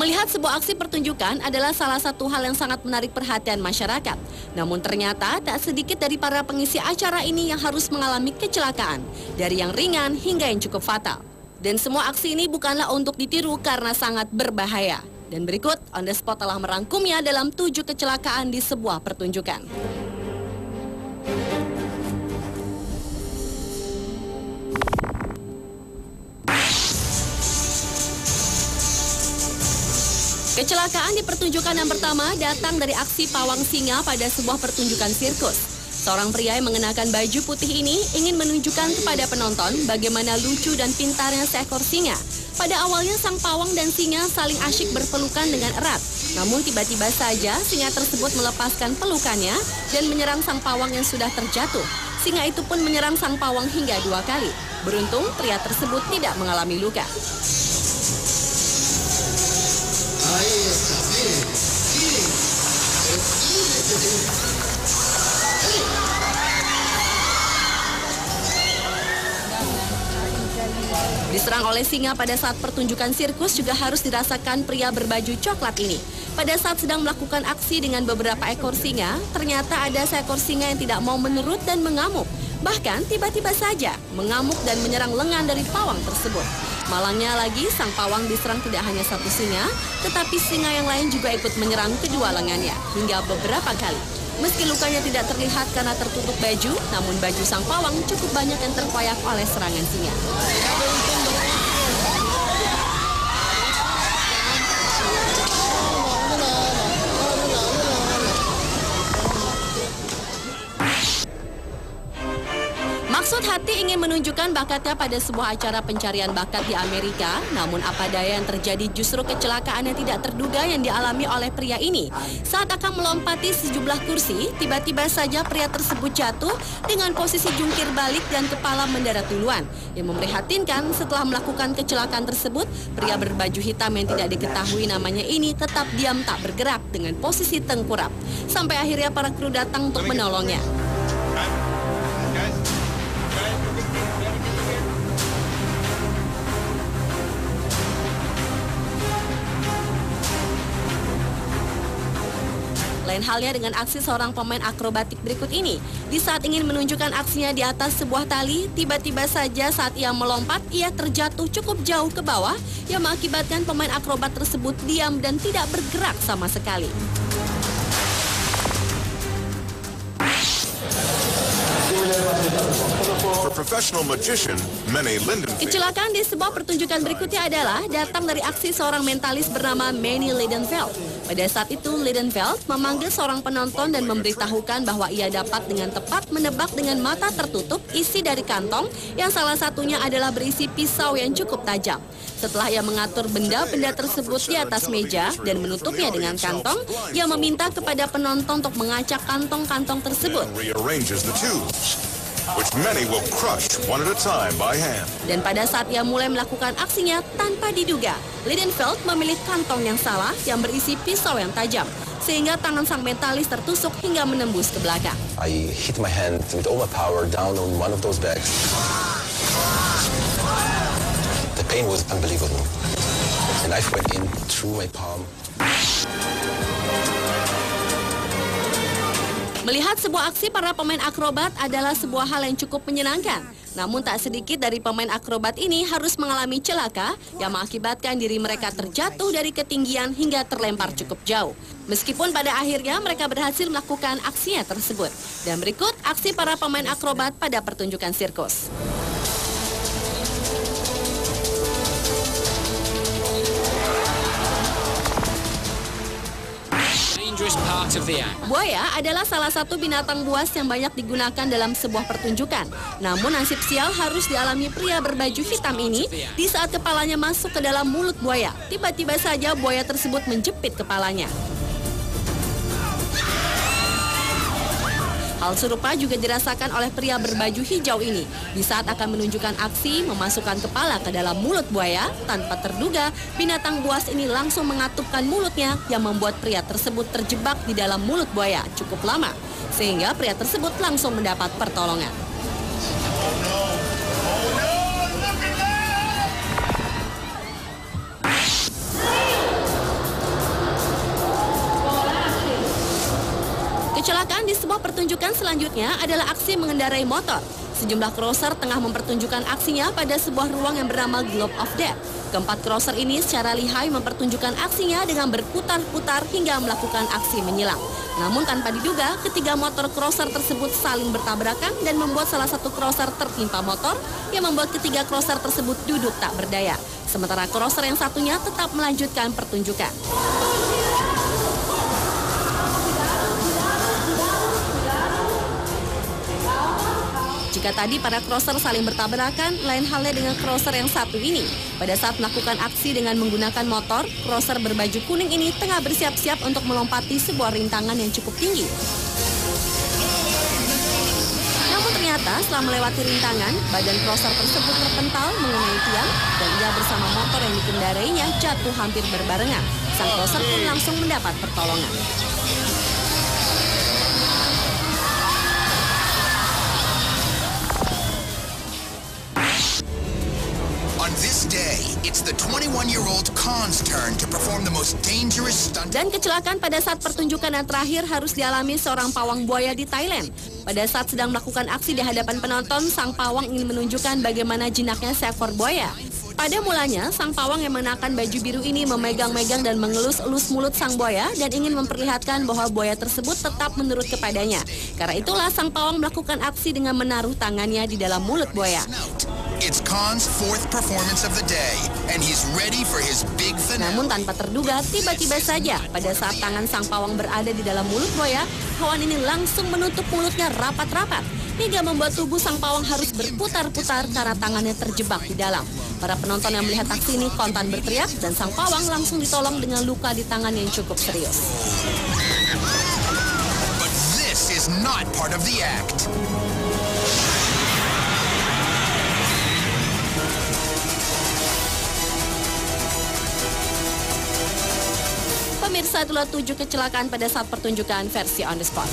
Melihat sebuah aksi pertunjukan adalah salah satu hal yang sangat menarik perhatian masyarakat. Namun ternyata tak sedikit dari para pengisi acara ini yang harus mengalami kecelakaan, dari yang ringan hingga yang cukup fatal. Dan semua aksi ini bukanlah untuk ditiru karena sangat berbahaya. Dan berikut, On The Spot telah merangkumnya dalam 7 kecelakaan di sebuah pertunjukan. Kecelakaan di pertunjukan yang pertama datang dari aksi pawang singa pada sebuah pertunjukan sirkus. Seorang pria yang mengenakan baju putih ini ingin menunjukkan kepada penonton bagaimana lucu dan pintarnya seekor singa. Pada awalnya sang pawang dan singa saling asyik berpelukan dengan erat. Namun tiba-tiba saja singa tersebut melepaskan pelukannya dan menyerang sang pawang yang sudah terjatuh. Singa itu pun menyerang sang pawang hingga 2 kali. Beruntung pria tersebut tidak mengalami luka. Diserang oleh singa pada saat pertunjukan sirkus juga harus dirasakan pria berbaju coklat ini. Pada saat sedang melakukan aksi dengan beberapa ekor singa, ternyata ada seekor singa yang tidak mau menurut dan mengamuk. Bahkan tiba-tiba saja mengamuk dan menyerang lengan dari pawang tersebut. Malangnya lagi, sang pawang diserang tidak hanya satu singa, tetapi singa yang lain juga ikut menyerang kedua lengannya hingga beberapa kali. Meski lukanya tidak terlihat karena tertutup baju, namun baju sang pawang cukup banyak yang terkoyak oleh serangan singa. Maksud hati ingin menunjukkan bakatnya pada sebuah acara pencarian bakat di Amerika, namun apa daya yang terjadi justru kecelakaan yang tidak terduga yang dialami oleh pria ini. Saat akan melompati sejumlah kursi, tiba-tiba saja pria tersebut jatuh dengan posisi jungkir balik dan kepala mendarat duluan. Yang memprihatinkan, setelah melakukan kecelakaan tersebut, pria berbaju hitam yang tidak diketahui namanya ini tetap diam tak bergerak dengan posisi tengkurap. Sampai akhirnya para kru datang untuk menolongnya. Lain halnya dengan aksi seorang pemain akrobatik berikut ini. Di saat ingin menunjukkan aksinya di atas sebuah tali, tiba-tiba saja saat ia melompat, ia terjatuh cukup jauh ke bawah yang mengakibatkan pemain akrobat tersebut diam dan tidak bergerak sama sekali. Kecelakaan di sebuah pertunjukan berikutnya adalah datang dari aksi seorang mentalis bernama Manny Liedenfeld. Pada saat itu, Liedenfeld memanggil seorang penonton dan memberitahukan bahwa ia dapat dengan tepat menebak dengan mata tertutup isi dari kantong yang salah satunya adalah berisi pisau yang cukup tajam. Setelah ia mengatur benda-benda tersebut di atas meja dan menutupnya dengan kantong, ia meminta kepada penonton untuk mengacak kantong-kantong tersebut. Dan pada saat ia mulai melakukan aksinya tanpa diduga, Liedenfeld memilih kantong yang salah yang berisi pisau yang tajam, sehingga tangan sang mentalis tertusuk hingga menembus ke belakang. I hit my hand with all my power down on one of those bags. The pain was unbelievable. The knife went in through my palm. Melihat sebuah aksi para pemain akrobat adalah sebuah hal yang cukup menyenangkan. Namun tak sedikit dari pemain akrobat ini harus mengalami celaka yang mengakibatkan diri mereka terjatuh dari ketinggian hingga terlempar cukup jauh. Meskipun pada akhirnya mereka berhasil melakukan aksinya tersebut. Dan berikut aksi para pemain akrobat pada pertunjukan sirkus. Buaya adalah salah satu binatang buas yang banyak digunakan dalam sebuah pertunjukan. Namun nasib sial harus dialami pria berbaju hitam ini di saat kepalanya masuk ke dalam mulut buaya. Tiba-tiba saja buaya tersebut menjepit kepalanya. Hal serupa juga dirasakan oleh pria berbaju hijau ini. Di saat akan menunjukkan aksi memasukkan kepala ke dalam mulut buaya, tanpa terduga binatang buas ini langsung mengatupkan mulutnya yang membuat pria tersebut terjebak di dalam mulut buaya cukup lama. Sehingga pria tersebut langsung mendapat pertolongan. Kecelakaan di sebuah pertunjukan selanjutnya adalah aksi mengendarai motor. Sejumlah crosser tengah mempertunjukkan aksinya pada sebuah ruang yang bernama Globe of Death. Keempat crosser ini secara lihai mempertunjukkan aksinya dengan berputar-putar hingga melakukan aksi menyilang. Namun tanpa diduga, ketiga motor crosser tersebut saling bertabrakan dan membuat salah satu crosser tertimpa motor yang membuat ketiga crosser tersebut duduk tak berdaya. Sementara crosser yang satunya tetap melanjutkan pertunjukan. Jika tadi para crosser saling bertabrakan, lain halnya dengan crosser yang satu ini. Pada saat melakukan aksi dengan menggunakan motor, crosser berbaju kuning ini tengah bersiap-siap untuk melompati sebuah rintangan yang cukup tinggi. Namun ternyata setelah melewati rintangan, badan crosser tersebut terpental mengenai tiang dan ia bersama motor yang dikendarainya jatuh hampir berbarengan. Sang crosser pun langsung mendapat pertolongan. On this day, it's the 21-year-old Khan's turn to perform the most dangerous stunt. Dan kecelakaan pada saat pertunjukan yang terakhir harus dialami seorang pawang buaya di Thailand. Pada saat sedang melakukan aksi di hadapan penonton, sang pawang ingin menunjukkan bagaimana jinaknya seekor buaya. Pada mulanya, sang pawang yang mengenakan baju biru ini memegang-megang dan mengelus-elus mulut sang buaya dan ingin memperlihatkan bahwa buaya tersebut tetap menurut kepadanya. Karena itulah sang pawang melakukan aksi dengan menaruh tangannya di dalam mulut buaya. It's Khan's fourth performance of the day, and he's ready for his big finale. Namun tanpa terduga, tiba-tiba saja pada saat tangan sang pawang berada di dalam mulut buaya, hewan ini langsung menutup mulutnya rapat-rapat hingga membuat tubuh sang pawang harus berputar-putar karena tangannya terjebak di dalam. Para penonton yang melihat aksi ini kontan berteriak dan sang pawang langsung ditolong dengan luka di tangan yang cukup serius. But this is not part of the act. Pemirsa, itulah 7 kecelakaan pada saat pertunjukan versi on the spot.